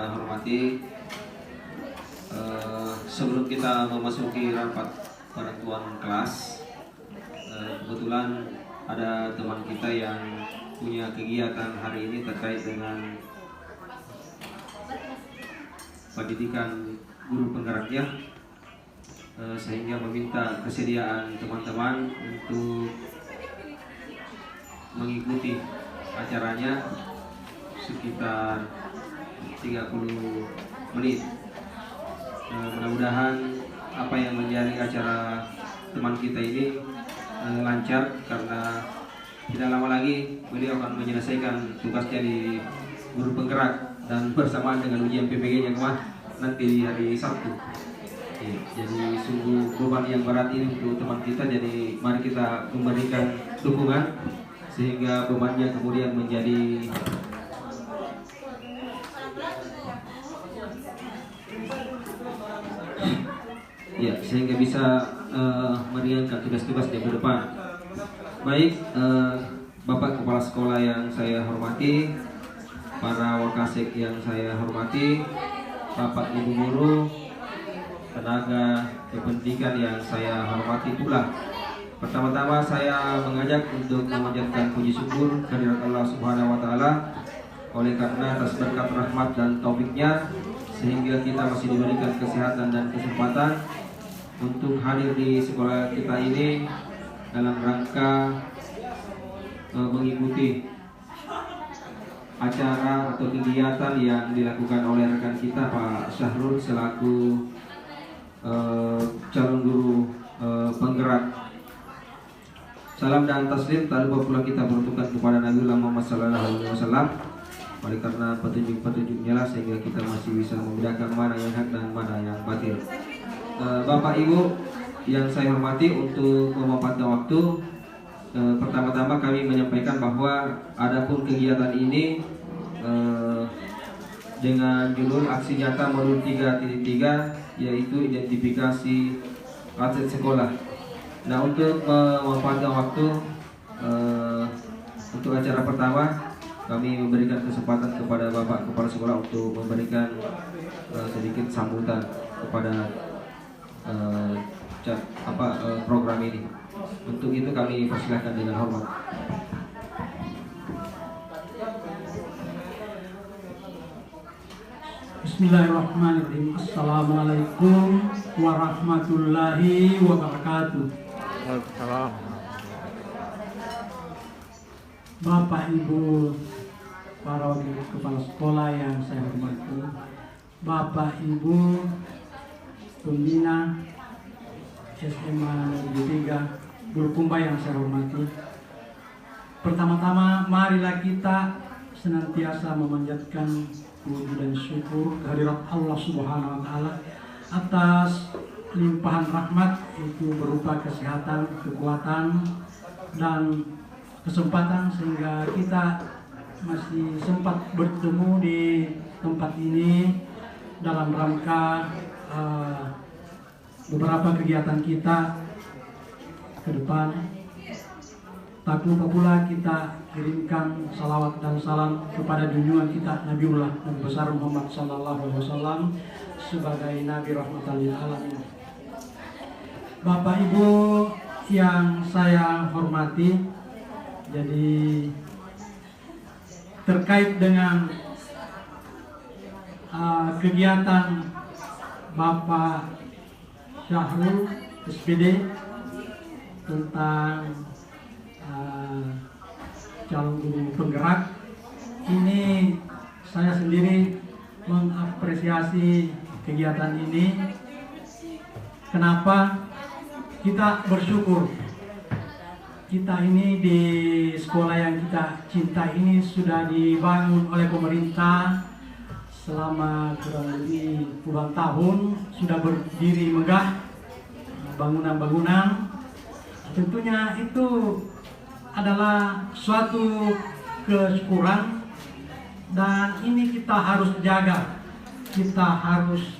saya hormati, sebelum kita memasuki rapat penentuan kelas, kebetulan ada teman kita yang punya kegiatan hari ini terkait dengan pendidikan guru penggeraknya, sehingga meminta kesediaan teman-teman untuk mengikuti acaranya sekitar 30 menit. Mudah-mudahan apa yang menjadi acara teman kita ini lancar, karena tidak lama lagi beliau akan menyelesaikan tugasnya di guru penggerak dan bersamaan dengan ujian PPG-nya nanti di hari Sabtu. Jadi sungguh beban yang berat ini untuk teman kita, jadi mari kita memberikan dukungan sehingga bebannya kemudian menjadi sehingga bisa meringankan tugas-tugas di depan. Baik, Bapak Kepala Sekolah yang saya hormati, para wakasek yang saya hormati, Bapak Ibu guru, tenaga kependidikan yang saya hormati pula. Pertama-tama saya mengajak untuk memanjatkan puji syukur kehadirat Allah Subhanahu wa taala oleh karena atas berkat rahmat dan taufiknya sehingga kita masih diberikan kesehatan dan kesempatan untuk hadir di sekolah kita ini dalam rangka mengikuti acara atau kegiatan yang dilakukan oleh rekan kita Pak Syahrul selaku calon guru penggerak. Salam dan taslim tak lupa pula kita peruntukkan kepada Nabi Muhammad SAW. Oleh karena petunjuk-petunjuknya lah sehingga kita masih bisa membedakan mana yang hak dan mana yang batil. Bapak Ibu yang saya hormati, untuk memanfaatkan waktu, pertama-tama kami menyampaikan bahwa adapun kegiatan ini dengan judul aksi nyata modul 3.3 yaitu identifikasi atlet sekolah. Nah, untuk memanfaatkan waktu untuk acara pertama, kami memberikan kesempatan kepada Bapak Kepala Sekolah untuk memberikan sedikit sambutan kepada program ini. Untuk itu kami persilahkan dengan hormat. Bismillahirrahmanirrahim. Assalamualaikum warahmatullahi wabarakatuh. Bapak Ibu para wakil kepala sekolah yang saya hormati, Bapak Ibu pembina SMA Negeri 3 Bulukumba yang saya hormati, pertama-tama marilah kita senantiasa memanjatkan puji dan syukur kehadirat Allah Subhanahu wa taala atas limpahan rahmat, itu berupa kesehatan, kekuatan dan kesempatan sehingga kita masih sempat bertemu di tempat ini dalam rangka beberapa kegiatan kita ke depan. Tak lupa pula kita kirimkan salawat dan salam kepada junjungan kita Nabiullah Nabi besar Muhammad SAW sebagai Nabi rahmatan lil alamin. Bapak Ibu yang saya hormati, jadi terkait dengan kegiatan Bapak Syahrul SPD tentang calon guru penggerak ini, saya sendiri mengapresiasi kegiatan ini. Kenapa? Kita bersyukur kita ini di sekolah yang kita cinta ini sudah dibangun oleh pemerintah selama kurang lebih puluhan tahun, sudah berdiri megah bangunan-bangunan. Tentunya itu adalah suatu kesyukuran dan ini kita harus jaga, kita harus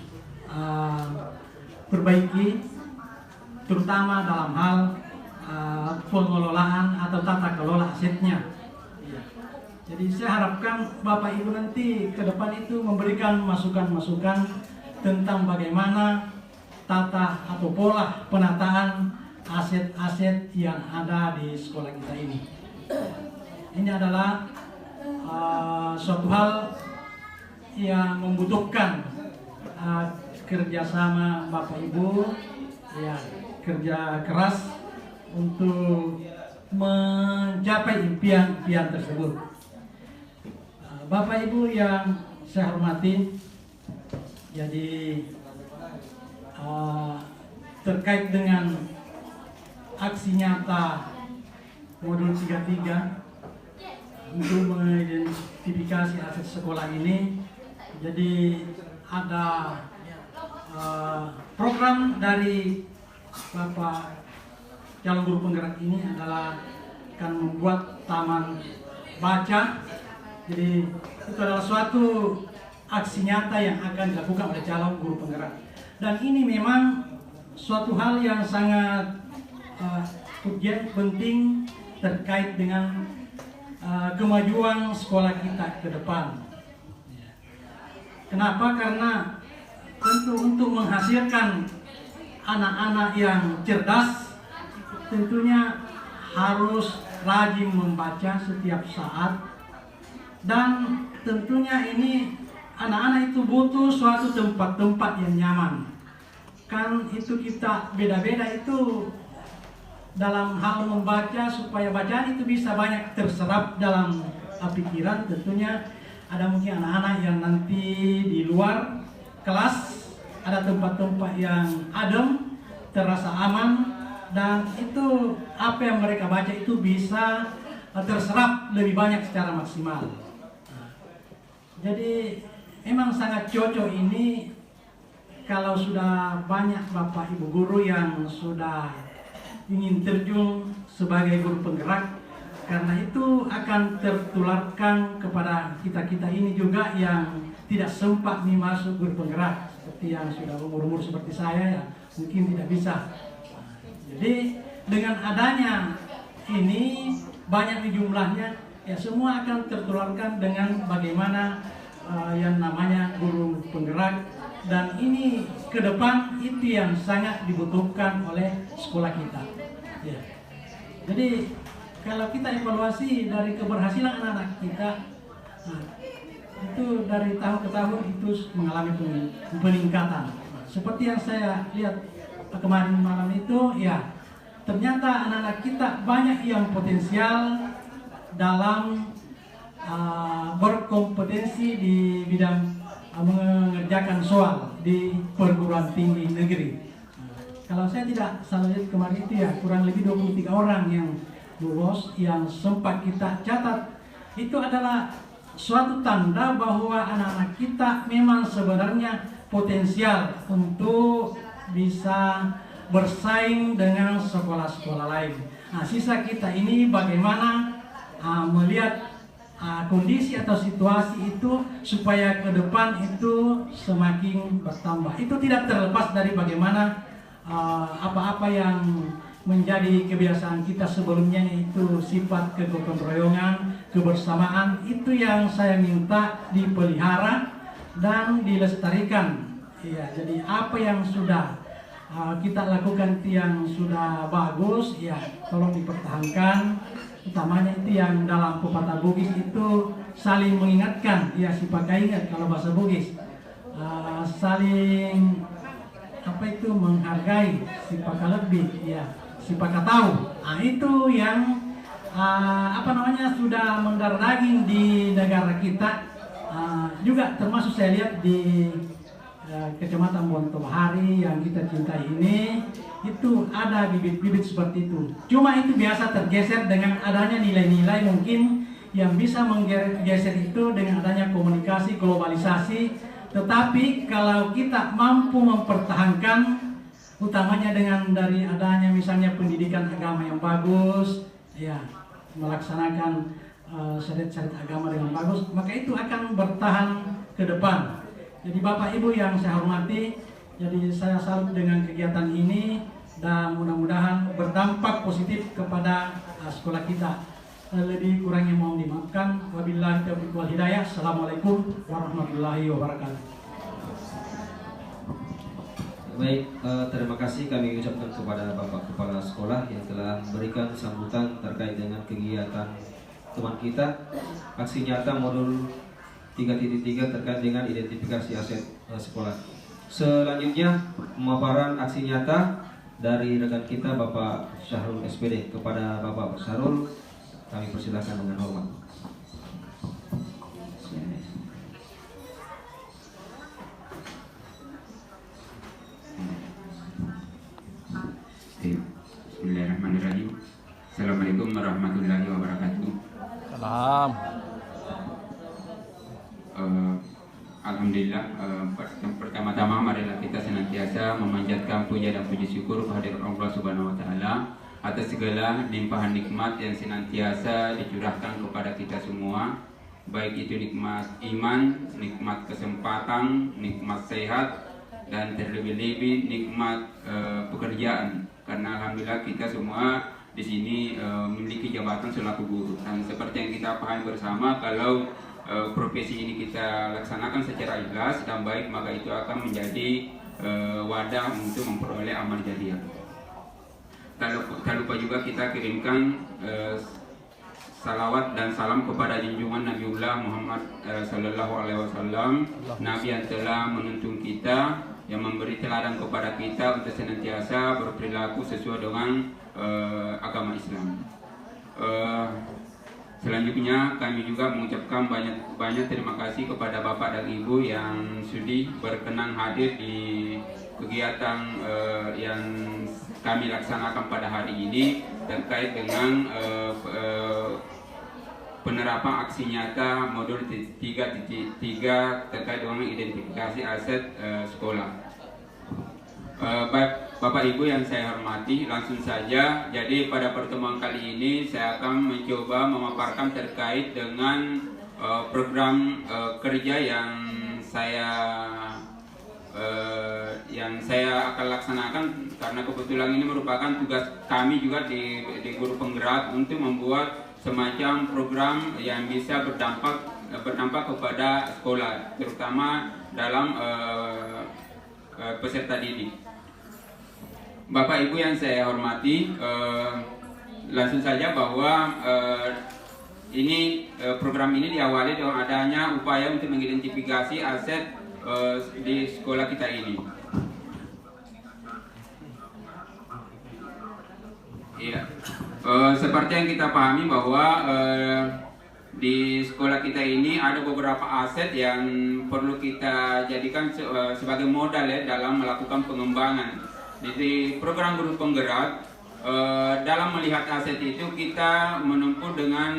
perbaiki, terutama dalam hal pengelolaan atau tata kelola asetnya. Jadi saya harapkan Bapak Ibu nanti ke depan itu memberikan masukan-masukan tentang bagaimana tata atau pola penataan aset-aset yang ada di sekolah kita ini. Ini adalah suatu hal yang membutuhkan kerjasama Bapak Ibu, ya, kerja keras untuk mencapai impian-impian tersebut. Bapak Ibu yang saya hormati, jadi terkait dengan aksi nyata modul 33 untuk mengidentifikasi aset sekolah ini, jadi ada program dari Bapak calon guru penggerak ini adalah akan membuat taman baca. Jadi itu adalah suatu aksi nyata yang akan dilakukan oleh calon guru penggerak. Dan ini memang suatu hal yang sangat urgent, penting terkait dengan kemajuan sekolah kita ke depan. Kenapa? Karena tentu untuk menghasilkan anak-anak yang cerdas, tentunya harus rajin membaca setiap saat. Dan tentunya ini anak-anak itu butuh suatu tempat-tempat yang nyaman. Kan itu kita beda-beda itu dalam hal membaca, supaya bacaan itu bisa banyak terserap dalam pikiran. Tentunya ada mungkin anak-anak yang nanti di luar kelas, ada tempat-tempat yang adem, terasa aman, dan itu apa yang mereka baca itu bisa terserap lebih banyak secara maksimal. Jadi memang sangat cocok ini kalau sudah banyak Bapak Ibu guru yang sudah ingin terjun sebagai guru penggerak, karena itu akan tertularkan kepada kita-kita ini juga yang tidak sempat nih masuk guru penggerak, seperti yang sudah umur-umur seperti saya ya mungkin tidak bisa. Jadi dengan adanya ini banyak jumlahnya, ya semua akan tertularkan dengan bagaimana yang namanya guru penggerak. Dan ini ke depan itu yang sangat dibutuhkan oleh sekolah kita. Ya. Jadi kalau kita evaluasi dari keberhasilan anak-anak kita, nah, itu dari tahun ke tahun itu mengalami peningkatan. Seperti yang saya lihat kemarin malam itu, ya ternyata anak-anak kita banyak yang potensial dalam berkompetensi di bidang mengerjakan soal di perguruan tinggi negeri. Kalau saya tidak salah lihat kemarin itu ya kurang lebih 23 orang yang lulus yang sempat kita catat. Itu adalah suatu tanda bahwa anak-anak kita memang sebenarnya potensial untuk bisa bersaing dengan sekolah-sekolah lain. Nah, sisa kita ini bagaimana melihat kondisi atau situasi itu supaya ke depan itu semakin bertambah. Itu tidak terlepas dari bagaimana apa-apa yang menjadi kebiasaan kita sebelumnya, itu sifat kegotong royongan, kebersamaan, itu yang saya minta dipelihara dan dilestarikan. Ya, jadi apa yang sudah kita lakukan itu yang sudah bagus, ya tolong dipertahankan. Utamanya itu yang dalam pepatah Bugis itu saling mengingatkan, ya si pakai ingat kalau bahasa Bugis, saling apa itu menghargai, si pakai lebih, ya si pakai tahu. Nah itu yang sudah mendarah daging di negara kita, juga termasuk saya lihat di Kecamatan Bontobahari yang kita cintai ini, itu ada bibit-bibit seperti itu. Cuma itu biasa tergeser dengan adanya nilai-nilai mungkin yang bisa menggeser itu dengan adanya komunikasi, globalisasi. Tetapi kalau kita mampu mempertahankan, utamanya dengan dari adanya misalnya pendidikan agama yang bagus, ya melaksanakan syariat-syariat agama dengan bagus, maka itu akan bertahan ke depan. Jadi Bapak Ibu yang saya hormati, jadi saya salut dengan kegiatan ini dan mudah-mudahan berdampak positif kepada sekolah kita. Lebih kurangnya mohon dimaafkan. Wabillahi taufiq wal hidayah. Assalamualaikum warahmatullahi wabarakatuh. Baik, terima kasih kami ucapkan kepada Bapak Kepala Sekolah yang telah memberikan sambutan terkait dengan kegiatan teman kita aksi nyata modul 3.3 terkait dengan identifikasi aset sekolah. Selanjutnya pemaparan aksi nyata dari rekan kita Bapak Syahrul SPD. Kepada Bapak Syahrul kami persilahkan dengan hormat. Bismillahirrahmanirrahim. Assalamualaikum warahmatullahi wabarakatuh. Salam. Alhamdulillah, pertama-tama marilah kita senantiasa memanjatkan puja dan puji syukur kehadirat Allah Subhanahu wa taala atas segala limpahan nikmat yang senantiasa dicurahkan kepada kita semua, baik itu nikmat iman, nikmat kesempatan, nikmat sehat, dan terlebih-lebih nikmat pekerjaan. Karena alhamdulillah kita semua di sini memiliki jabatan selaku guru, dan seperti yang kita pahami bersama, kalau profesi ini kita laksanakan secara ikhlas dan baik, maka itu akan menjadi wadah untuk memperoleh amal jariah. Tak lupa juga kita kirimkan salawat dan salam kepada junjungan Nabiullah Muhammad Sallallahu Alaihi Wasallam, Nabi yang telah menuntun kita, yang memberi teladan kepada kita untuk senantiasa berperilaku sesuai dengan agama Islam. Selanjutnya kami juga mengucapkan banyak terima kasih kepada Bapak dan Ibu yang sudi berkenan hadir di kegiatan yang kami laksanakan pada hari ini terkait dengan penerapan aksi nyata modul 3.3 terkait dengan identifikasi aset sekolah. Bapak Ibu yang saya hormati, langsung saja. Jadi pada pertemuan kali ini saya akan mencoba memaparkan terkait dengan program kerja yang saya akan laksanakan, karena kebetulan ini merupakan tugas kami juga di guru penggerak untuk membuat semacam program yang bisa berdampak kepada sekolah, terutama dalam peserta didik. Bapak Ibu yang saya hormati, langsung saja bahwa ini program ini diawali dengan adanya upaya untuk mengidentifikasi aset di sekolah kita ini. Iya, seperti yang kita pahami bahwa di sekolah kita ini ada beberapa aset yang perlu kita jadikan sebagai modal ya dalam melakukan pengembangan. Di program guru penggerak, dalam melihat aset itu kita menempuh dengan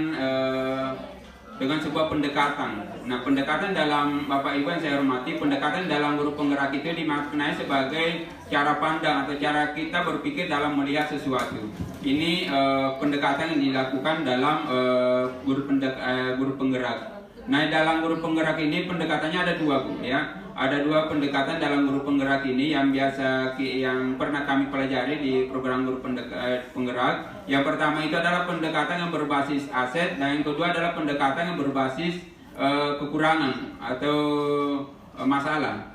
sebuah pendekatan. Nah, pendekatan dalam Bapak Ibu yang saya hormati, pendekatan dalam guru penggerak itu dimaknai sebagai cara pandang atau cara kita berpikir dalam melihat sesuatu. Ini pendekatan yang dilakukan dalam guru penggerak. Nah, dalam guru penggerak ini pendekatannya ada dua, Bu, ya. Ada dua pendekatan dalam guru penggerak ini yang pernah kami pelajari di program guru penggerak. Yang pertama itu adalah pendekatan yang berbasis aset, dan yang kedua adalah pendekatan yang berbasis kekurangan atau masalah.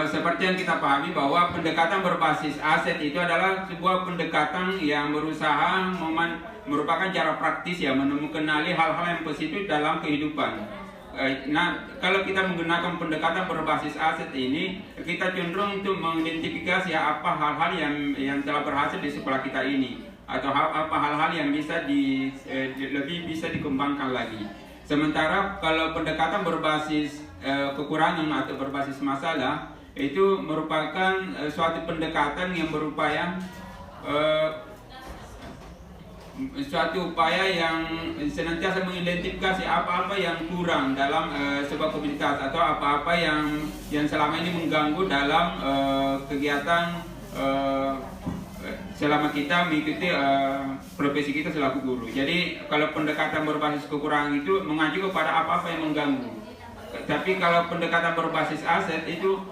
Seperti yang kita pahami bahwa pendekatan berbasis aset itu adalah sebuah pendekatan yang berusaha merupakan cara praktis ya menemukan hal-hal yang positif dalam kehidupan. Nah, kalau kita menggunakan pendekatan berbasis aset ini, kita cenderung untuk mengidentifikasi apa hal-hal yang telah berhasil di sekolah kita ini, atau apa hal-hal yang bisa lebih bisa dikembangkan lagi. Sementara kalau pendekatan berbasis kekurangan atau berbasis masalah, itu merupakan suatu pendekatan yang berupaya suatu upaya yang senantiasa mengidentifikasi apa-apa yang kurang dalam sebuah komunitas atau apa-apa yang selama ini mengganggu dalam kegiatan selama kita mengikuti profesi kita selaku guru. Jadi kalau pendekatan berbasis kekurangan itu mengacu kepada apa-apa yang mengganggu. Tapi kalau pendekatan berbasis aset itu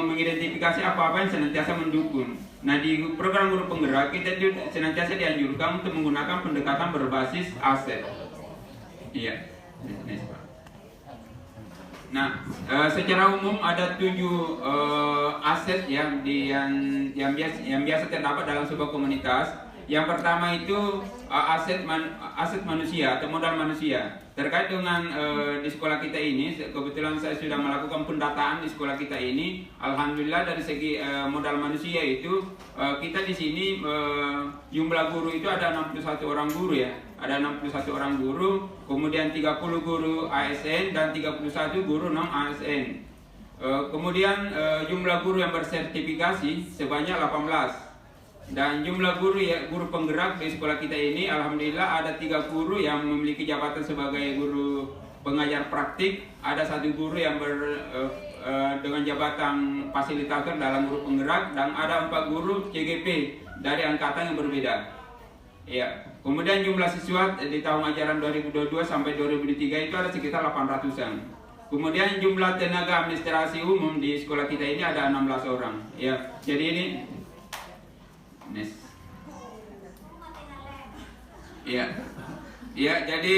mengidentifikasi apa-apa yang senantiasa mendukung. Nah, di program guru penggerak kita senantiasa dianjurkan untuk menggunakan pendekatan berbasis aset. Iya. Nah, secara umum ada 7 aset yang biasa terdapat dalam sebuah komunitas. Yang pertama itu aset manusia atau modal manusia. Terkait dengan di sekolah kita ini, kebetulan saya sudah melakukan pendataan di sekolah kita ini. Alhamdulillah dari segi modal manusia itu kita di sini jumlah guru itu ada 61 orang guru ya. Ada 61 orang guru, kemudian 30 guru ASN dan 31 guru non ASN. Kemudian jumlah guru yang bersertifikasi sebanyak 18. Dan jumlah guru penggerak di sekolah kita ini, alhamdulillah ada 3 guru yang memiliki jabatan sebagai guru pengajar praktik, ada 1 guru yang dengan jabatan fasilitator dalam guru penggerak, dan ada 4 guru CGP dari angkatan yang berbeda. Ya. Kemudian jumlah siswa di tahun ajaran 2022 sampai 2023 itu ada sekitar 800-an. Kemudian jumlah tenaga administrasi umum di sekolah kita ini ada 16 orang. Ya, jadi ini ya, jadi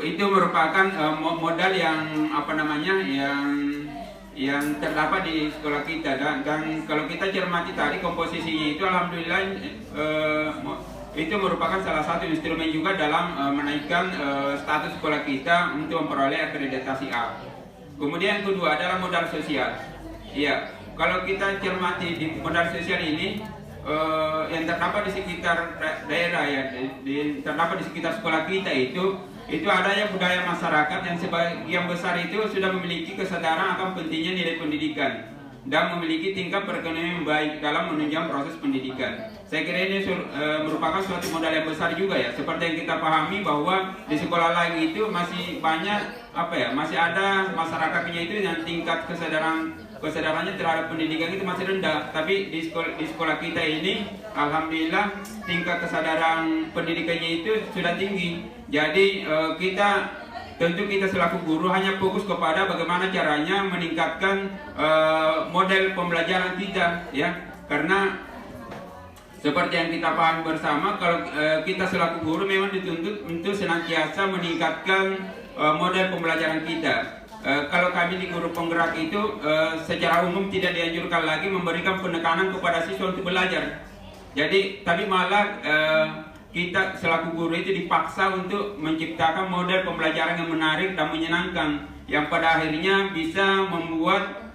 itu merupakan modal yang yang terdapat di sekolah kita, dan kalau kita cermati tadi komposisinya itu alhamdulillah itu merupakan salah satu instrumen juga dalam menaikkan status sekolah kita untuk memperoleh akreditasi A. Kemudian yang kedua adalah modal sosial. Iya, kalau kita cermati di modal sosial ini yang terdapat di sekitar daerah ya, terdapat di sekitar sekolah kita itu adanya budaya masyarakat yang sebagian besar itu sudah memiliki kesadaran akan pentingnya nilai pendidikan dan memiliki tingkat perekonomian baik dalam menunjang proses pendidikan. Saya kira ini merupakan suatu modal yang besar juga ya. Seperti yang kita pahami bahwa di sekolah lain itu masih banyak masih ada masyarakatnya itu yang tingkat kesadarannya terhadap pendidikan itu masih rendah. Tapi di sekolah kita ini alhamdulillah tingkat kesadaran pendidikannya itu sudah tinggi. Jadi tentu kita selaku guru hanya fokus kepada bagaimana caranya meningkatkan model pembelajaran kita ya. Karena seperti yang kita pahami bersama, kalau kita selaku guru memang dituntut untuk senantiasa meningkatkan model pembelajaran kita. Kalau kami di guru penggerak itu secara umum tidak dianjurkan lagi memberikan penekanan kepada siswa untuk belajar. Jadi tapi malah kita selaku guru itu dipaksa untuk menciptakan model pembelajaran yang menarik dan menyenangkan, yang pada akhirnya bisa membuat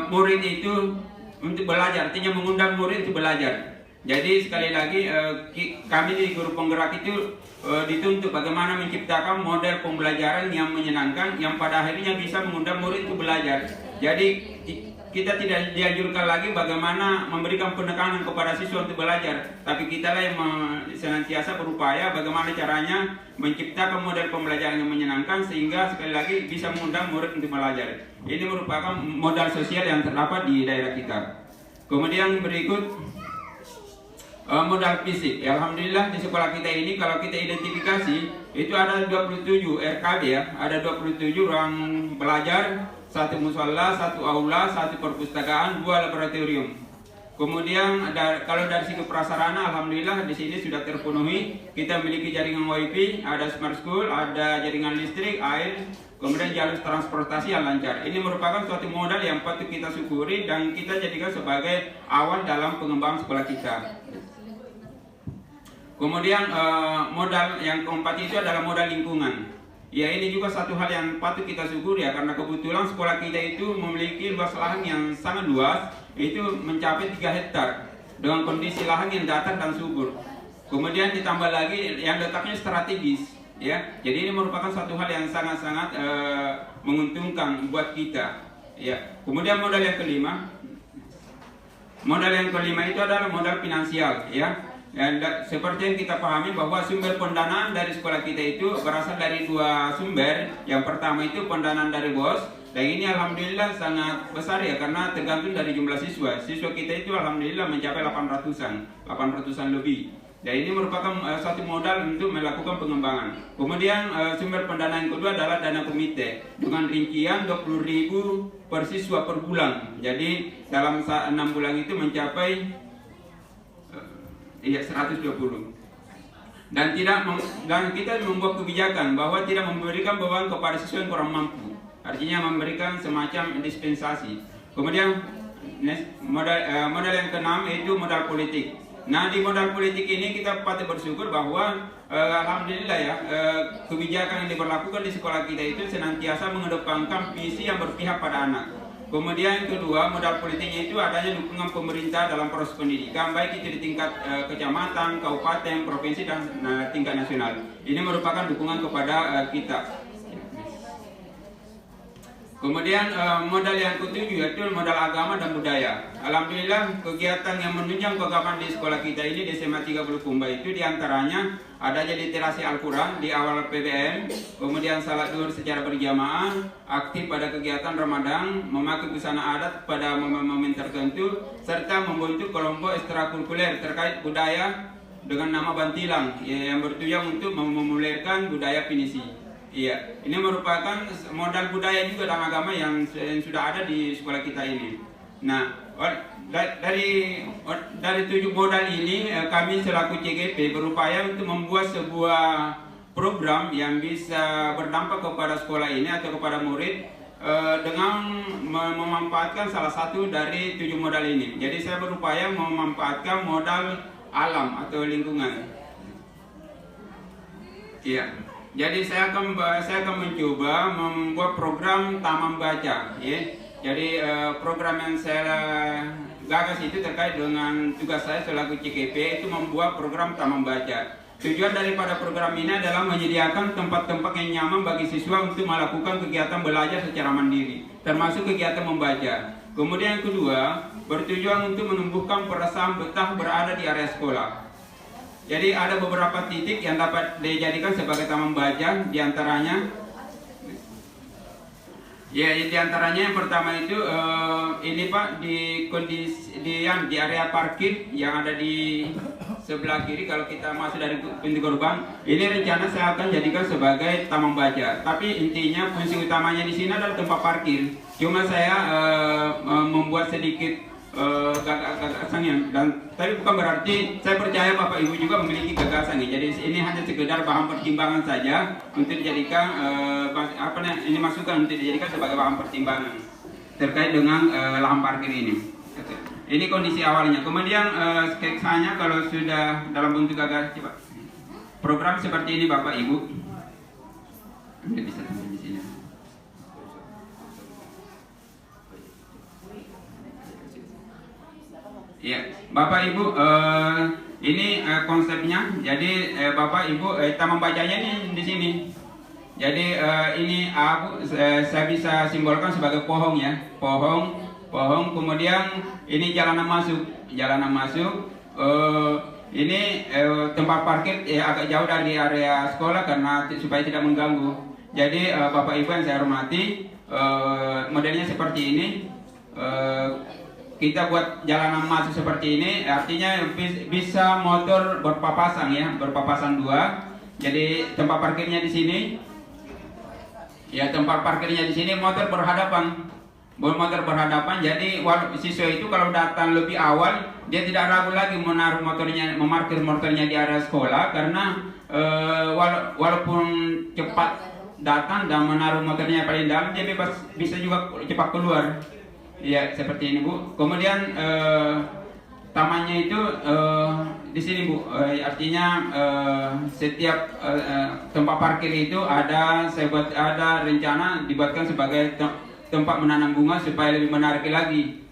murid itu untuk belajar, artinya mengundang murid untuk belajar. Jadi sekali lagi kami di guru penggerak itu dituntut bagaimana menciptakan model pembelajaran yang menyenangkan, yang pada akhirnya bisa mengundang murid untuk belajar. Jadi kita tidak dianjurkan lagi bagaimana memberikan penekanan kepada siswa untuk belajar, tapi kita lah yang senantiasa berupaya bagaimana caranya menciptakan model pembelajaran yang menyenangkan sehingga sekali lagi bisa mengundang murid untuk belajar. Ini merupakan modal sosial yang terdapat di daerah kita. Kemudian berikut modal fisik. Ya, alhamdulillah di sekolah kita ini kalau kita identifikasi itu ada 27 RKB ya, ada 27 ruang belajar, 1 musola, 1 aula, 1 perpustakaan, 2 laboratorium. Kemudian kalau dari segi prasarana alhamdulillah di sini sudah terpenuhi. Kita memiliki jaringan WiFi, ada smart school, ada jaringan listrik, air, kemudian jalur transportasi yang lancar. Ini merupakan suatu modal yang patut kita syukuri dan kita jadikan sebagai awal dalam pengembangan sekolah kita. Kemudian modal yang keempat itu adalah modal lingkungan. Ya, ini juga satu hal yang patut kita syukuri ya, karena kebetulan sekolah kita itu memiliki luas lahan yang sangat luas, itu mencapai 3 hektar dengan kondisi lahan yang datar dan subur. Kemudian ditambah lagi yang letaknya strategis ya. Jadi ini merupakan satu hal yang sangat-sangat menguntungkan buat kita ya. Kemudian modal yang kelima itu adalah modal finansial ya. Dan seperti yang kita pahami bahwa sumber pendanaan dari sekolah kita itu berasal dari 2 sumber. Yang pertama itu pendanaan dari BOS, dan ini alhamdulillah sangat besar ya, karena tergantung dari jumlah siswa. Siswa kita itu alhamdulillah mencapai 800-an lebih. Dan ini merupakan satu modal untuk melakukan pengembangan. Kemudian sumber pendanaan yang kedua adalah dana komite dengan rincian 20.000 per siswa per bulan. Jadi dalam 6 bulan itu mencapai 120. Dan kita membuat kebijakan bahwa tidak memberikan beban kepada siswa yang kurang mampu. Artinya memberikan semacam dispensasi. Kemudian modal yang keenam yaitu modal politik. Nah, di modal politik ini kita patut bersyukur bahwa alhamdulillah ya, kebijakan yang diberlakukan di sekolah kita itu senantiasa mengedepankan visi yang berpihak pada anak. Kemudian yang kedua, modal politiknya itu adanya dukungan pemerintah dalam proses pendidikan, baik itu di tingkat kecamatan, kabupaten, provinsi, dan tingkat nasional. Ini merupakan dukungan kepada kita. Kemudian modal yang ketujuh yaitu modal agama dan budaya. Alhamdulillah kegiatan yang menunjang keagamaan di sekolah kita ini di SMA 30 Kumba itu diantaranya adanya literasi Al-Quran di awal PBM, kemudian salat zuhur secara berjamaah, aktif pada kegiatan Ramadan, memakai busana adat pada momen-momen tertentu, serta membentuk kelompok ekstrakurikuler terkait budaya dengan nama Bantilang yang bertujuan untuk memuliakan budaya Pinisi. Iya, ini merupakan modal budaya juga dalam agama yang sudah ada di sekolah kita ini. Nah, dari 7 modal ini kami selaku CGP berupaya untuk membuat sebuah program yang bisa berdampak kepada sekolah ini atau kepada murid dengan memanfaatkan salah satu dari 7 modal ini. Jadi saya berupaya memanfaatkan modal alam atau lingkungan. Iya. Jadi saya akan mencoba membuat program Taman Baca, ya. Jadi program yang saya gagas itu terkait dengan tugas saya selaku CKP itu membuat program Taman Baca. Tujuan daripada program ini adalah menyediakan tempat-tempat yang nyaman bagi siswa untuk melakukan kegiatan belajar secara mandiri, termasuk kegiatan membaca. Kemudian yang kedua, bertujuan untuk menumbuhkan perasaan betah berada di area sekolah. Jadi ada beberapa titik yang dapat dijadikan sebagai taman baca, diantaranya yang pertama itu ini Pak di area parkir yang ada di sebelah kiri kalau kita masuk dari pintu gerbang. Ini rencana saya akan jadikan sebagai taman baca. Tapi intinya fungsi utamanya di sini adalah tempat parkir. Cuma saya membuat sedikit gagasan tapi bukan berarti saya percaya Bapak Ibu juga memiliki gagasan. Jadi ini hanya sekedar bahan pertimbangan saja untuk dijadikan ini masukan untuk dijadikan sebagai bahan pertimbangan terkait dengan lahan parkir ini. Ini kondisi awalnya. Kemudian sketsanya kalau sudah dalam bentuk gagasan program seperti ini Bapak Ibu. Anda bisa tampil di sini. Ya, Bapak Ibu, ini konsepnya. Jadi Bapak Ibu, taman bacanya ini di sini. Jadi ini saya bisa simbolkan sebagai pohon ya, pohon. Kemudian ini jalanan masuk. Ini tempat parkir agak jauh dari area sekolah karena supaya tidak mengganggu. Jadi Bapak Ibu yang saya hormati, modelnya seperti ini. Kita buat jalanan masuk seperti ini, artinya bisa motor berpapasan ya, berpapasan dua. Jadi tempat parkirnya di sini, ya motor berhadapan. Jadi siswa itu kalau datang lebih awal, dia tidak ragu lagi memarkir motornya di area sekolah karena walaupun cepat datang dan menaruh motornya paling dalam, dia bisa juga cepat keluar. Ya seperti ini Bu. Kemudian tamannya itu di sini Bu. Artinya setiap tempat parkir itu ada rencana dibuatkan sebagai tempat menanam bunga supaya lebih menarik lagi.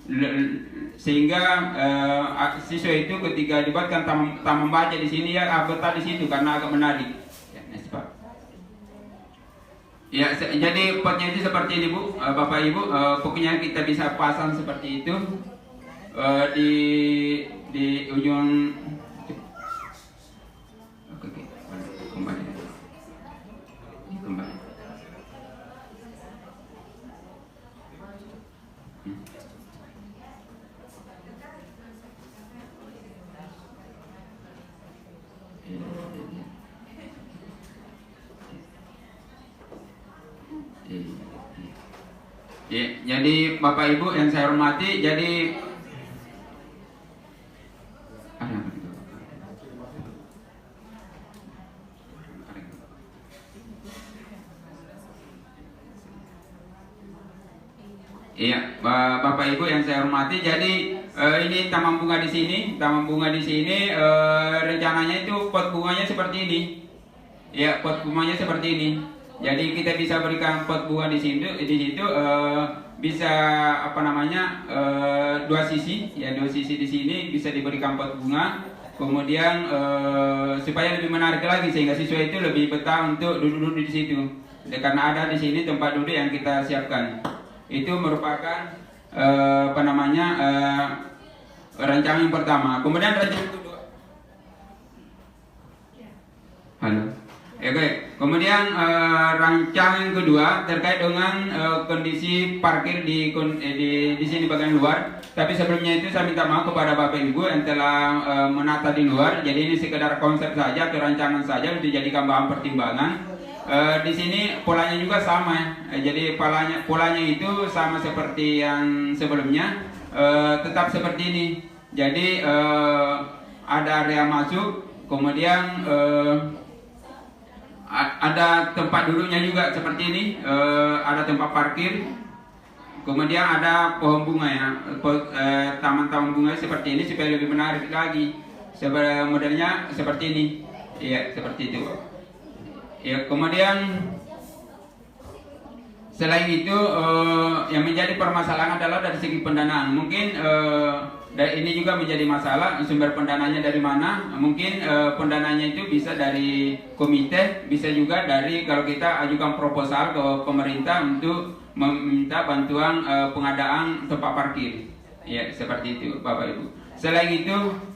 Sehingga siswa itu ketika dibuatkan taman baca di sini ya betah di situ karena agak menarik. Ya, jadi potnya itu seperti ini Bu, Bapak Ibu, pokoknya kita bisa pasang seperti itu di ujung. Oke, kembali. Ya, jadi Bapak Ibu yang saya hormati, jadi iya, Bapak Ibu yang saya hormati, jadi ini taman bunga di sini, rencananya itu pot bunganya seperti ini. Ya, pot bunganya seperti ini. Jadi kita bisa berikan pot bunga di situ bisa apa namanya dua sisi di sini bisa diberikan pot bunga. Kemudian supaya lebih menarik lagi sehingga siswa itu lebih betah untuk duduk-duduk di situ. Karena ada di sini tempat duduk yang kita siapkan. Itu merupakan apa namanya rancangan yang pertama. Kemudian rancangan kedua. Halo. Oke. Kemudian rancangan kedua terkait dengan kondisi parkir di sini bagian luar. Tapi sebelumnya itu saya minta maaf kepada Bapak Ibu yang telah menata di luar. Jadi ini sekedar konsep saja atau rancangan saja untuk dijadikan bahan pertimbangan. Di sini polanya juga sama, jadi polanya itu sama seperti yang sebelumnya, tetap seperti ini. Jadi ada area masuk, kemudian ada tempat duduknya juga seperti ini, ada tempat parkir, kemudian ada pohon bunga ya, taman-taman bunga seperti ini supaya lebih menarik lagi. Modelnya seperti ini, iya seperti itu. Ya, kemudian selain itu yang menjadi permasalahan adalah dari segi pendanaan. Mungkin ini juga menjadi masalah, sumber pendananya dari mana? Mungkin pendananya itu bisa dari komite, bisa juga dari kalau kita ajukan proposal ke pemerintah untuk meminta bantuan pengadaan tempat parkir. Ya, seperti itu Bapak Ibu. Selain itu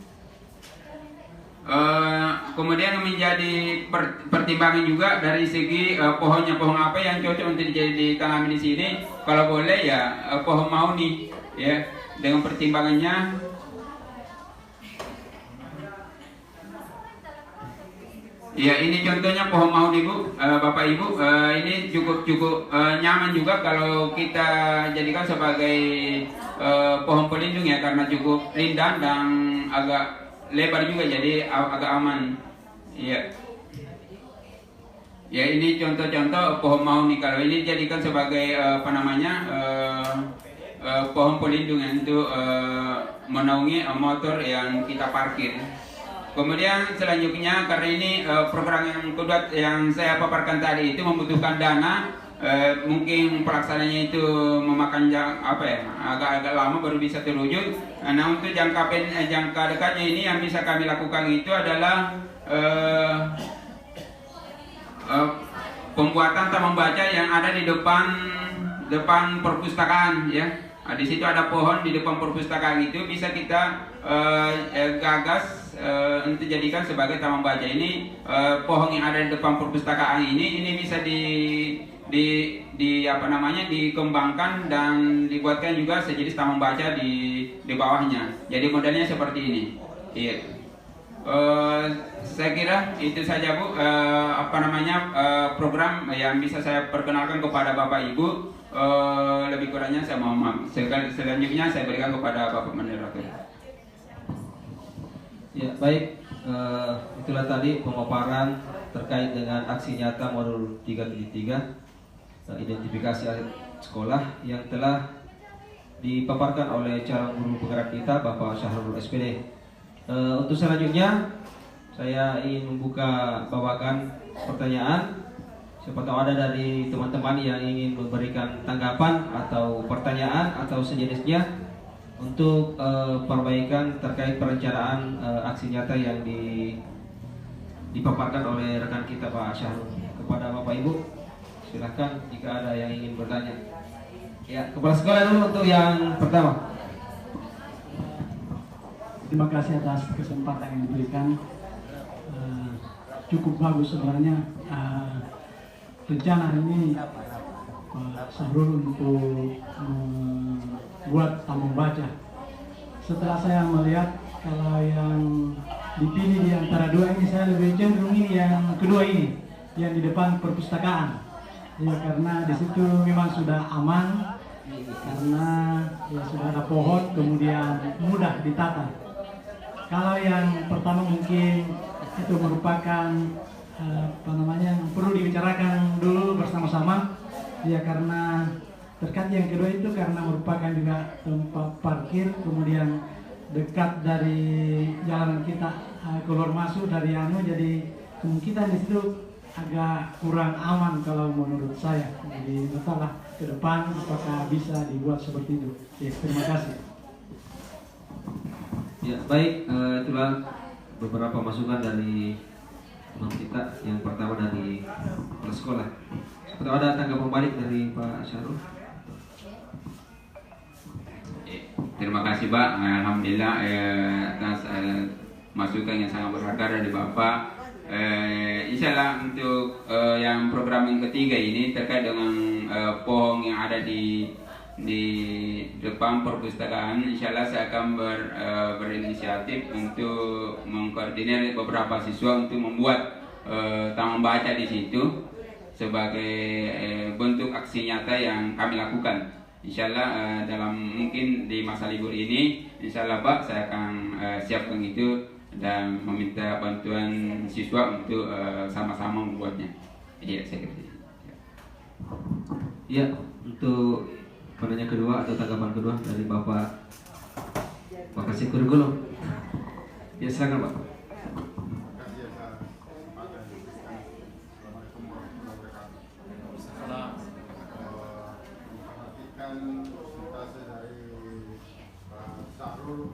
kemudian menjadi pertimbangan juga dari segi pohon apa yang cocok untuk ditanami di sini. Kalau boleh ya pohon mahoni ya, dengan pertimbangannya ya ini contohnya pohon mahoni Bu, Bapak Ibu, ini cukup nyaman juga kalau kita jadikan sebagai pohon pelindung ya, karena cukup rindang dan agak lebar juga, jadi agak aman. Iya. Ya ini contoh-contoh pohon mahoni. Kalau ini dijadikan sebagai apa namanya pohon pelindung untuk menaungi motor yang kita parkir. Kemudian selanjutnya, karena ini program yang kedua yang saya paparkan tadi itu membutuhkan dana. Mungkin pelaksananya itu memakan agak lama baru bisa terwujud. Nah, untuk jangka dekatnya ini yang bisa kami lakukan itu adalah pembuatan taman baca yang ada di depan perpustakaan ya. Nah, di situ ada pohon di depan perpustakaan, itu bisa kita gagas untuk jadikan sebagai taman baca. Ini pohon yang ada di depan perpustakaan ini bisa dikembangkan dan dibuatkan juga sejenis taman baca di bawahnya. Jadi modelnya seperti ini. Iya. Saya kira itu saja Bu, program yang bisa saya perkenalkan kepada Bapak Ibu. Lebih kurangnya saya mohon maaf. Selanjutnya saya berikan kepada Bapak Moderator. Ya baik, itulah tadi pemaparan terkait dengan aksi nyata modul 373. Identifikasi aset sekolah yang telah dipaparkan oleh calon guru penggerak kita Bapak Syahrul SPD. Untuk selanjutnya saya ingin membuka bawakan pertanyaan. Siapa tahu ada dari teman-teman yang ingin memberikan tanggapan atau pertanyaan atau sejenisnya untuk perbaikan terkait perencanaan aksi nyata yang dipaparkan oleh rekan kita Pak Syahrul. Kepada Bapak Ibu, silahkan jika ada yang ingin bertanya. Ya, kepala sekolah dulu untuk yang pertama. Terima kasih atas kesempatan yang diberikan. Cukup bagus sebenarnya rencana ini Pak Syahrul untuk membuat taman baca. Setelah saya melihat kalau yang dipilih di antara dua ini, saya lebih cenderung ini yang kedua ini, yang di depan perpustakaan. Ya, karena di situ memang sudah aman, karena ya sudah ada pohon, kemudian mudah ditata. Kalau yang pertama mungkin itu merupakan perlu dibicarakan dulu bersama-sama, ya karena terkait yang kedua itu karena merupakan juga tempat parkir, kemudian dekat dari jalan kita keluar masuk dari jadi kemungkinan di situ agak kurang aman kalau menurut saya. Jadi masalah ke depan apakah bisa dibuat seperti itu. Ya, terima kasih. Ya, baik, itulah beberapa masukan dari imam kita. Yang pertama dari kepala sekolah. Atau ada tanggapan balik dari Pak Syarul? Terima kasih Pak, alhamdulillah atas masukan yang sangat berharga dari Bapak. Insya Allah untuk yang program yang ketiga ini terkait dengan pohon yang ada di depan perpustakaan, insya Allah saya akan berinisiatif untuk mengkoordinir beberapa siswa untuk membuat taman baca di situ sebagai bentuk aksi nyata yang kami lakukan. Insya Allah dalam mungkin di masa libur ini, insya Allah Pak, saya akan siapkan itu dan meminta bantuan siswa untuk sama-sama membuatnya. Iya, saya kira. Ya, untuk penanya kedua atau tanggapan kedua dari Bapak Kasih Kurgulo. Ya, silakan Pak. Presentasi dari Pak Syahrul.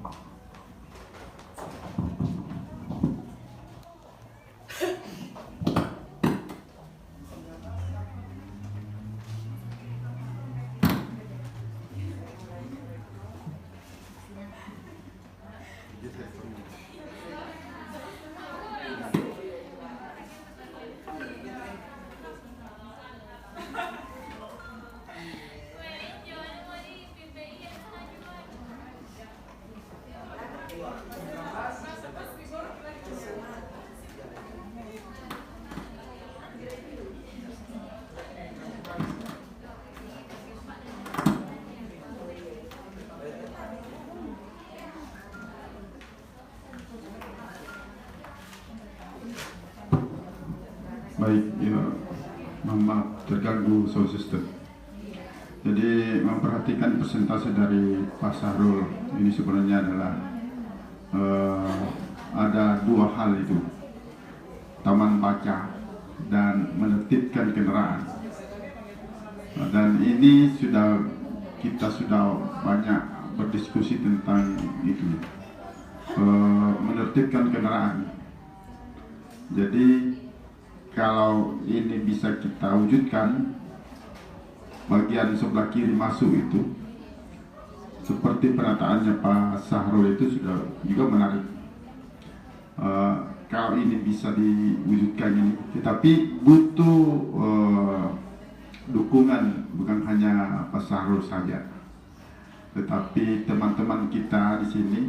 Baik, ya, maaf terganggu sound system. Jadi memperhatikan presentasi dari Pak Syahrul ini sebenarnya adalah ada dua hal itu, taman baca dan menertibkan kendaraan. Dan ini kita sudah banyak berdiskusi tentang itu, menertibkan kendaraan. Jadi kalau ini bisa kita wujudkan, bagian sebelah kiri masuk itu seperti penataannya Pak Syahrul itu sudah juga menarik. Kalau ini bisa diwujudkan ini, tetapi butuh dukungan bukan hanya Pak Syahrul saja, tetapi teman-teman kita di sini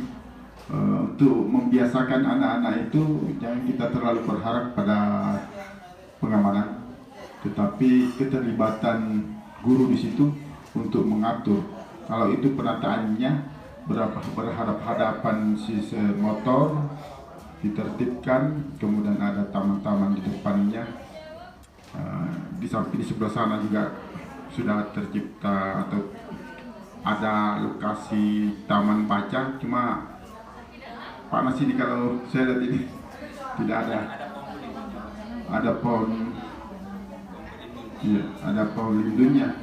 untuk membiasakan anak-anak itu jangan kita terlalu berharap pada pengamanan, tetapi keterlibatan guru di situ untuk mengatur. Kalau itu penataannya berhadap-hadapan motor ditertibkan, kemudian ada taman-taman di depannya. Di samping di sebelah sana juga sudah tercipta atau ada lokasi taman baca. Cuma panas ini kalau saya lihat ini tidak ada. Ada pohon, iya, ada pohon lindungnya.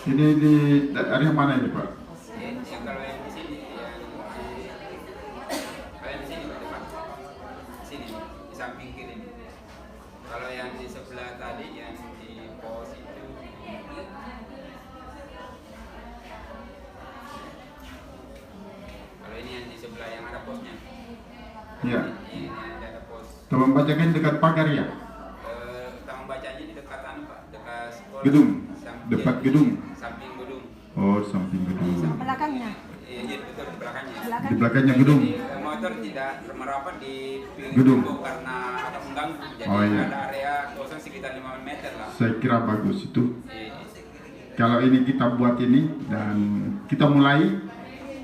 Ini di area mana ini Pak? Kalau yang di sebelah tadi yang di pos itu, kalau ini yang di sebelah yang ada posnya. Iya. Ini ada pos. Taman bacanya dekat pagar ya? Taman bacanya di dekat Pak, dekat sekolah. Gedung. Samping dekat gedung. Samping gedung. Oh, samping gedung. Belakangnya. Iya betul di belakangnya. Di belakangnya gedung. Jadi motor tidak merapat di pinggir Gedung. tembok karena agak mengganggu. Jadi Oh, iya. ada area kosong sekitar 5 meter lah. Saya kira bagus itu. Iya. Kalau ini kita buat ini dan kita mulai,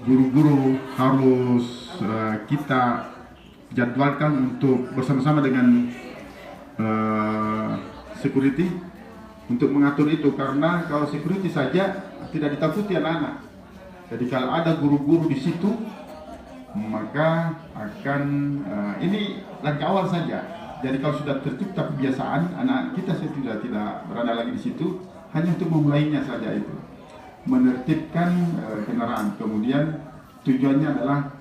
guru-guru harus kita jadwalkan untuk bersama-sama dengan security untuk mengatur itu, karena kalau security saja tidak ditakuti anak-anak. Jadi kalau ada guru-guru di situ, maka akan ini langkah awal saja. Jadi kalau sudah tercipta kebiasaan, anak kita sudah tidak berada lagi di situ, hanya untuk memulainya saja itu, menertibkan kendaraan. Kemudian tujuannya adalah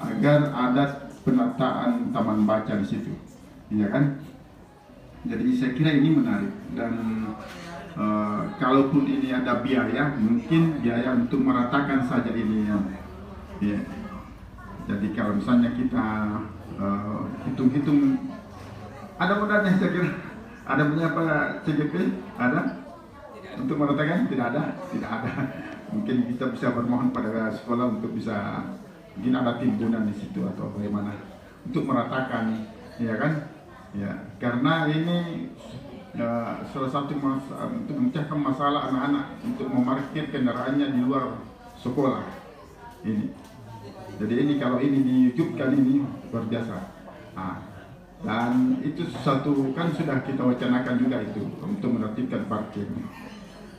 agar ada penataan taman baca di situ, iya kan? Jadi saya kira ini menarik dan kalaupun ini ada biaya, mungkin biaya untuk meratakan saja ini ya. Jadi kalau misalnya kita hitung-hitung, ada modalnya saya kira. Ada punya apa CGP? Ada? Untuk meratakan? Tidak ada. Mungkin kita bisa bermohon pada sekolah untuk bisa mungkin ada timbunan di situ atau bagaimana untuk meratakan, ya kan? Ya, karena ini salah satu untuk memecahkan masalah anak-anak untuk memarkir kendaraannya di luar sekolah ini. Jadi ini kalau ini diwujudkan ini luar biasa. Dan itu satu kan sudah kita wacanakan juga itu untuk menertibkan parkir.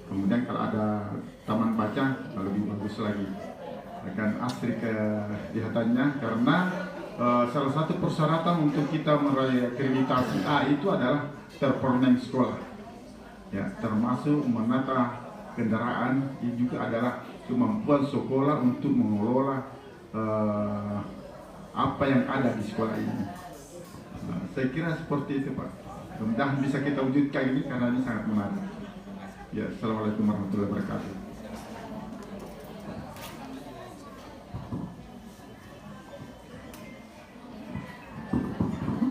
Kemudian kalau ada taman baca lebih bagus lagi, akan asri kelihatannya, karena salah satu persyaratan untuk kita meraih akreditasi A itu adalah terpenuhi sekolah, ya, termasuk menata kendaraan. Ini juga adalah kemampuan sekolah untuk mengelola apa yang ada di sekolah ini. Saya kira seperti itu, Pak. Mudah-mudahan bisa kita wujudkan ini karena ini sangat menarik. Ya, assalamualaikum warahmatullahi wabarakatuh.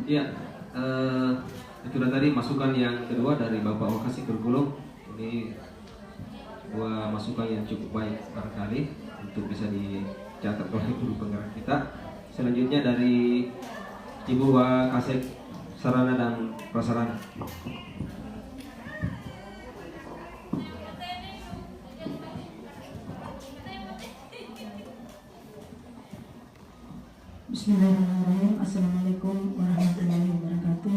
Ya, itu tadi masukan yang kedua dari Bapak Wakasih Gergulung. Ini dua masukan yang cukup baik barangkali untuk bisa dicatat oleh guru penggerak kita. Selanjutnya dari Ibu Wakasih Sarana dan Prasarana. Bismillahirrahmanirrahim. Assalamualaikum warahmatullahi wabarakatuh.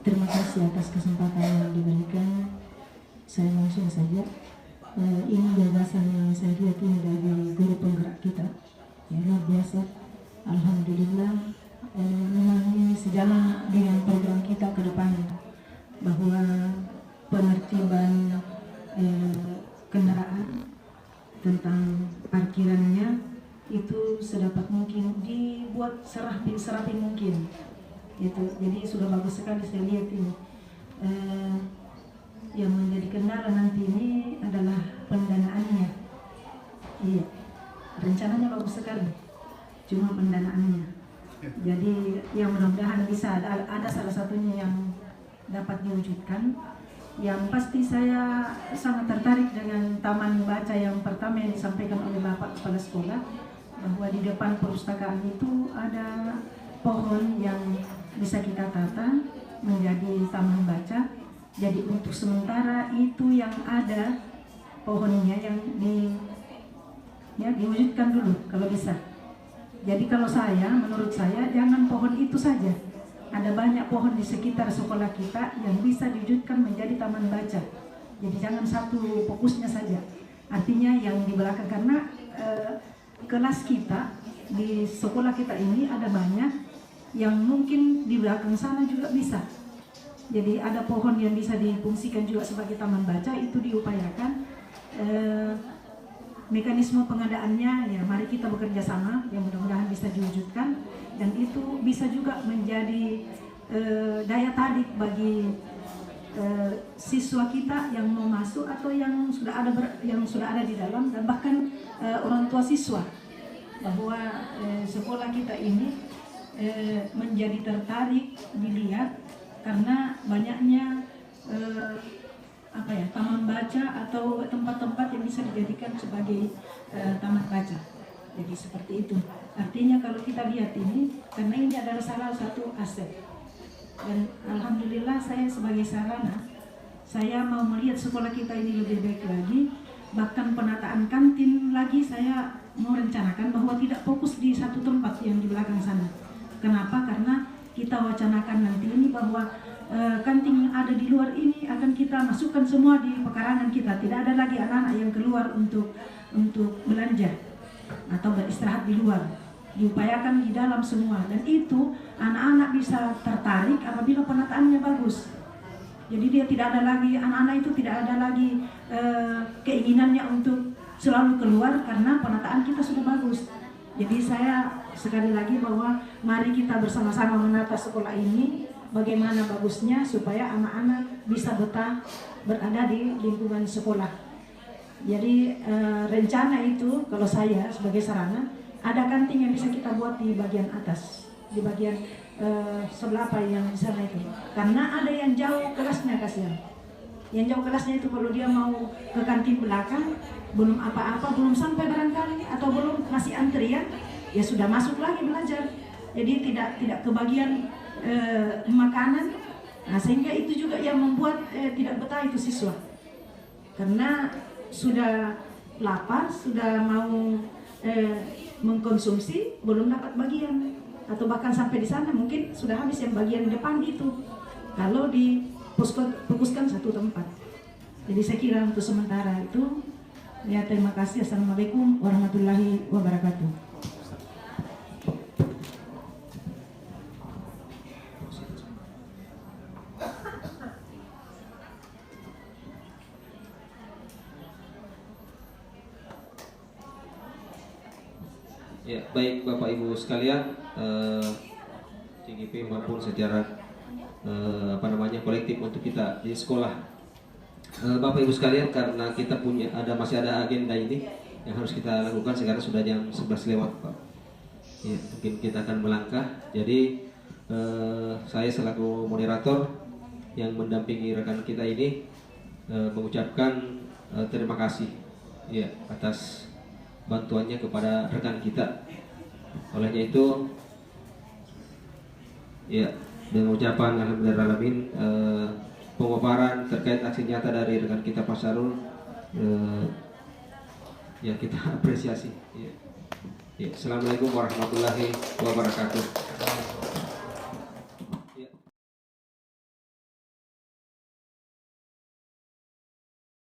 Terima kasih atas kesempatan yang diberikan. Saya langsung saja. Ini gagasan yang saya lihat ini dari guru penggerak kita. Ya, luar biasa. Alhamdulillah. Memang ini sejalan dengan program kita ke depan, bahwa penertiban kendaraan tentang parkirannya itu sedapat mungkin dibuat serapi mungkin. Itu jadi sudah bagus sekali saya lihat ini. Yang menjadi kendala nanti ini adalah pendanaannya. Iya, rencananya bagus sekali, cuma pendanaannya. Jadi yang mudah-mudahan bisa ada salah satunya yang dapat diwujudkan. Yang pasti saya sangat tertarik dengan taman baca yang pertama yang disampaikan oleh Bapak kepala sekolah, bahwa di depan perpustakaan itu ada pohon yang bisa kita tata menjadi taman baca. Jadi untuk sementara itu yang ada pohonnya yang diwujudkan dulu kalau bisa. Jadi kalau menurut saya jangan pohon itu saja. Ada banyak pohon di sekitar sekolah kita yang bisa diwujudkan menjadi taman baca. Jadi jangan satu fokusnya saja. Artinya yang di belakang, karena kelas kita di sekolah kita ini ada banyak yang mungkin di belakang sana juga bisa. Jadi ada pohon yang bisa difungsikan juga sebagai taman baca, itu diupayakan. Mekanisme pengadaannya ya mari kita bekerja sama, yang mudah-mudahan bisa diwujudkan, dan itu bisa juga menjadi daya tarik bagi siswa kita yang mau masuk atau yang sudah ada di dalam, dan bahkan orang tua siswa, bahwa sekolah kita ini menjadi tertarik dilihat karena banyaknya taman baca atau tempat-tempat yang bisa dijadikan sebagai taman baca. Jadi seperti itu. Artinya kalau kita lihat ini, karena ini adalah salah satu aset. Dan alhamdulillah saya sebagai sarana, saya mau melihat sekolah kita ini lebih baik lagi. Bahkan penataan kantin lagi saya mau rencanakan bahwa tidak fokus di satu tempat yang di belakang sana. Kenapa? Karena kita wacanakan nanti ini bahwa kantin yang ada di luar ini akan kita masukkan semua di pekarangan kita. Tidak ada lagi anak-anak yang keluar untuk belanja atau beristirahat di luar. Diupayakan di dalam semua, dan itu anak-anak bisa tertarik apabila penataannya bagus. Jadi dia tidak ada lagi, anak-anak itu tidak ada lagi keinginannya untuk selalu keluar karena penataan kita sudah bagus. Jadi saya sekali lagi bahwa mari kita bersama-sama menata sekolah ini bagaimana bagusnya supaya anak-anak bisa betah berada di lingkungan sekolah. Jadi rencana itu kalau saya sebagai sarana, ada kantin yang bisa kita buat di bagian atas, di bagian sebelah apa yang di sana itu. Karena ada yang jauh kelasnya, kasihan. Yang jauh kelasnya itu kalau dia mau ke kantin belakang, belum apa-apa, belum sampai barangkali atau belum masih antrian, ya sudah masuk lagi belajar. Jadi tidak kebagian makanan. Nah, sehingga itu juga yang membuat tidak betah itu siswa. Karena sudah lapar, sudah mau mengkonsumsi, belum dapat bagian, atau bahkan sampai di sana mungkin sudah habis yang bagian depan itu kalau difokuskan satu tempat. Jadi saya kira untuk sementara itu ya, terima kasih. Assalamualaikum warahmatullahi wabarakatuh. Ya, baik Bapak Ibu sekalian, TGP maupun secara kolektif untuk kita di sekolah. Bapak Ibu sekalian, karena kita masih ada agenda ini yang harus kita lakukan. Sekarang sudah jam 11 lewat, Pak. Ya, mungkin kita akan melangkah. Jadi saya selaku moderator yang mendampingi rekan kita ini mengucapkan terima kasih ya atas bantuannya kepada rekan kita. Olehnya itu ya, dengan ucapan alhamdulillahirrahmanirrahim, pemaparan terkait aksi nyata dari rekan kita Pak Sarul ya kita apresiasi ya. Ya, Assalamualaikum warahmatullahi wabarakatuh.